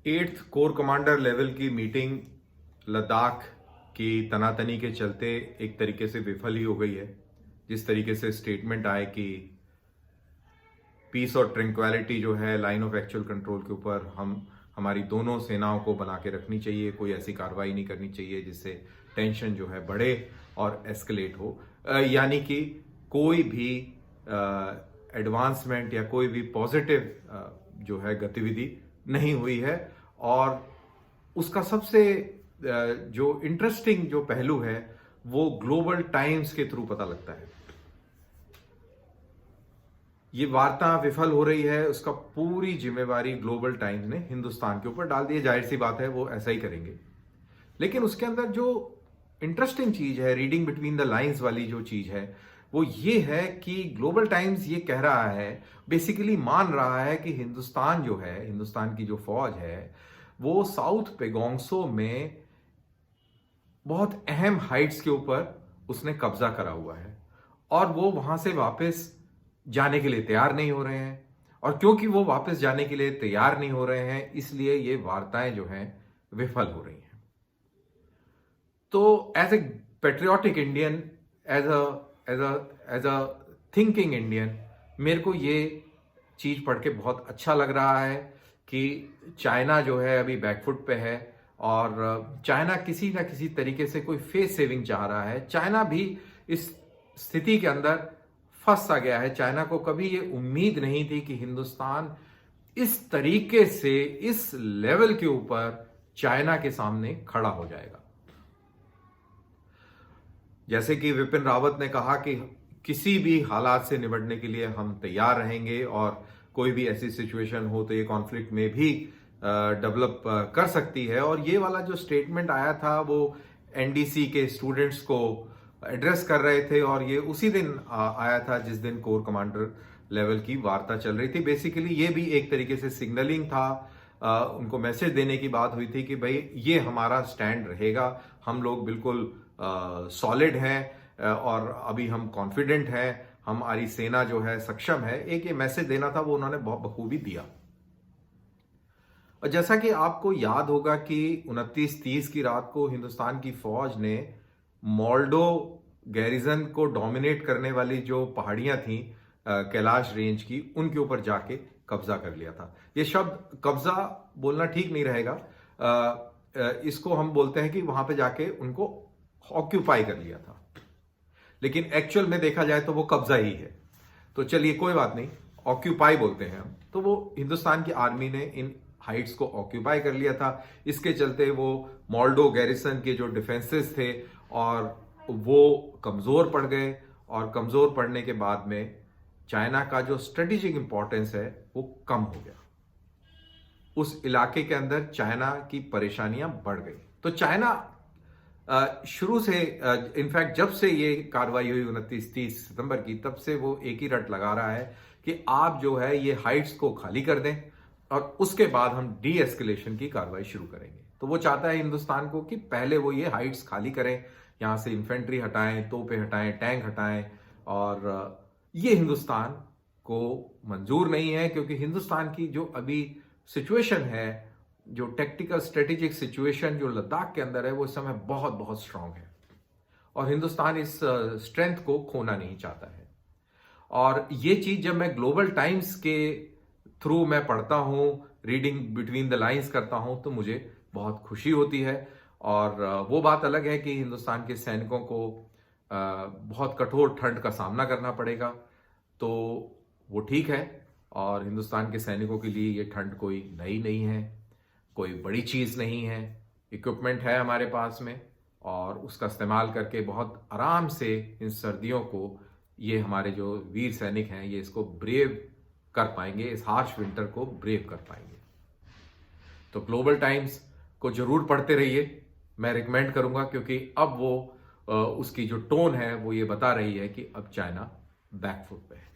8th core commander level की meeting Ladakh की तनातनी के चलते एक तरीके से विफल ही हो गई है। जिस तरीके से स्टेटमेंट आए कि पीस और ट्रैंक्विलिटी जो है लाइन ऑफ एक्चुअल कंट्रोल के ऊपर हमारी दोनों सेनाओं को बना के रखनी चाहिए, कोई ऐसी कार्रवाई नहीं करनी चाहिए जिससे टेंशन जो है बढ़े और एस्केलेट हो। यानी कि कोई भी एडवांसमेंट या कोई भी पॉजिटिव जो है गतिविधि नहीं हुई है। और उसका सबसे जो इंटरेस्टिंग जो पहलू है वो ग्लोबल टाइम्स के थ्रू पता लगता है। ये वार्ता विफल हो रही है, उसका पूरी जिम्मेवारी ग्लोबल टाइम्स ने हिंदुस्तान के ऊपर डाल दी है। जाहिर सी बात है वो ऐसा ही करेंगे, लेकिन उसके अंदर जो इंटरेस्टिंग चीज है, रीडिंग बिटवीन द लाइंस वाली जो चीज है वो ये है कि ग्लोबल टाइम्स ये कह रहा है, बेसिकली मान रहा है कि हिंदुस्तान जो है, हिंदुस्तान की जो फौज है वो साउथ पेगोंगसो में बहुत अहम हाइट्स के ऊपर उसने कब्जा करा हुआ है और वो वहां से वापस जाने के लिए तैयार नहीं हो रहे हैं। और क्योंकि वो वापस जाने के लिए तैयार नहीं हो रहे हैं, इसलिए ये वार्ताएं जो हैं विफल हो रही हैं। तो as a patriotic Indian, as a thinking Indian, मेरे को ये चीज पढ़ के बहुत अच्छा लग रहा है कि चाइना जो है अभी बैकफुट पे है और चाइना किसी ना किसी तरीके से कोई फेस सेविंग चाह रहा है। चाइना भी इस स्थिति के अंदर फंस सा गया है। चाइना को कभी ये उम्मीद नहीं थी कि हिंदुस्तान इस तरीके से, इस लेवल के ऊपर चाइना के सामने खड़ा हो जाएगा। जैसे कि विपिन रावत ने कहा कि किसी भी हालात से निपटने के लिए हम तैयार रहेंगे और कोई भी ऐसी सिचुएशन हो तो ये कॉन्फ्लिक्ट में भी डेवलप कर सकती है। और ये वाला जो स्टेटमेंट आया था वो एनडीसी के स्टूडेंट्स को एड्रेस कर रहे थे और ये उसी दिन आया था जिस दिन कोर कमांडर लेवल की वार्ता चल रही थी। बेसिकली ये भी एक तरीके से सिग्नलिंग था, उनको मैसेज देने की बात हुई थी कि भाई ये हमारा स्टैंड रहेगा, हम लोग बिल्कुल सॉलिड हैं और अभी हम कॉन्फिडेंट हैं, हमारी सेना जो है सक्षम है। एक ये मैसेज देना था, वो उन्होंने बहुत बखूबी दिया। और जैसा कि आपको याद होगा कि 29-30 की रात को हिंदुस्तान की फौज ने मोल्डो गैरिजन को डोमिनेट करने वाली जो पहाड़ियां थी कैलाश रेंज की, उनके ऊपर जाके कब्जा कर लिया था। ये शब्द कब्जा बोलना ठीक नहीं रहेगा, इसको हम बोलते हैं कि वहां पे जाके उनको ऑक्यूपाई कर लिया था, लेकिन एक्चुअल में देखा जाए तो वो कब्जा ही है। तो चलिए कोई बात नहीं, ऑक्यूपाई बोलते हैं हम। तो वो हिंदुस्तान की आर्मी ने इन हाइट्स को ऑक्यूपाई कर लिया था। इसके चलते वो मोल्डो गैरिसन के जो डिफेंसेस थे और वो कमजोर पड़ गए और कमजोर पड़ने के बाद में चाइना का जो स्ट्रेटेजिक इंपॉर्टेंस है वो कम हो गया। उस इलाके के अंदर चाइना की परेशानियां बढ़ गई। तो चाइना शुरू से, इनफैक्ट जब से ये कार्रवाई हुई 29-30 सितंबर की, तब से वो एक ही रट लगा रहा है कि आप जो है ये हाइट्स को खाली कर दें और उसके बाद हम डी एस्केलेशन की कार्रवाई शुरू करेंगे। तो वो चाहता है हिंदुस्तान को कि पहले वो ये हाइट्स खाली करें, यहां से इन्फेंट्री हटाएं, तोपें हटाएं, टैंक हटाएं। और ये हिंदुस्तान को मंजूर नहीं है, क्योंकि हिंदुस्तान की जो अभी सिचुएशन है, जो टेक्टिकल स्ट्रेटेजिक सिचुएशन जो लद्दाख के अंदर है, वो इस समय बहुत बहुत स्ट्रांग है और हिंदुस्तान इस स्ट्रेंथ को खोना नहीं चाहता है। और ये चीज जब मैं ग्लोबल टाइम्स के थ्रू मैं पढ़ता हूं, रीडिंग बिटवीन द लाइंस करता हूं, तो मुझे बहुत खुशी होती है। और वो बात अलग है कि हिंदुस्तान के सैनिकों को बहुत कठोर ठंड का सामना करना पड़ेगा, तो वो ठीक है। और हिंदुस्तान के सैनिकों के लिए ये ठंड कोई नई नहीं है, कोई बड़ी चीज नहीं है। इक्विपमेंट है हमारे पास में और उसका इस्तेमाल करके बहुत आराम से इन सर्दियों को ये हमारे जो वीर सैनिक हैं ये इसको ब्रेव कर पाएंगे, इस हार्श विंटर को ब्रेव कर पाएंगे। तो ग्लोबल टाइम्स को जरूर पढ़ते रहिए, मैं रिकमेंड करूंगा, क्योंकि अब वो उसकी जो टोन है वो ये बता रही है कि अब चाइना बैकफुट पे है।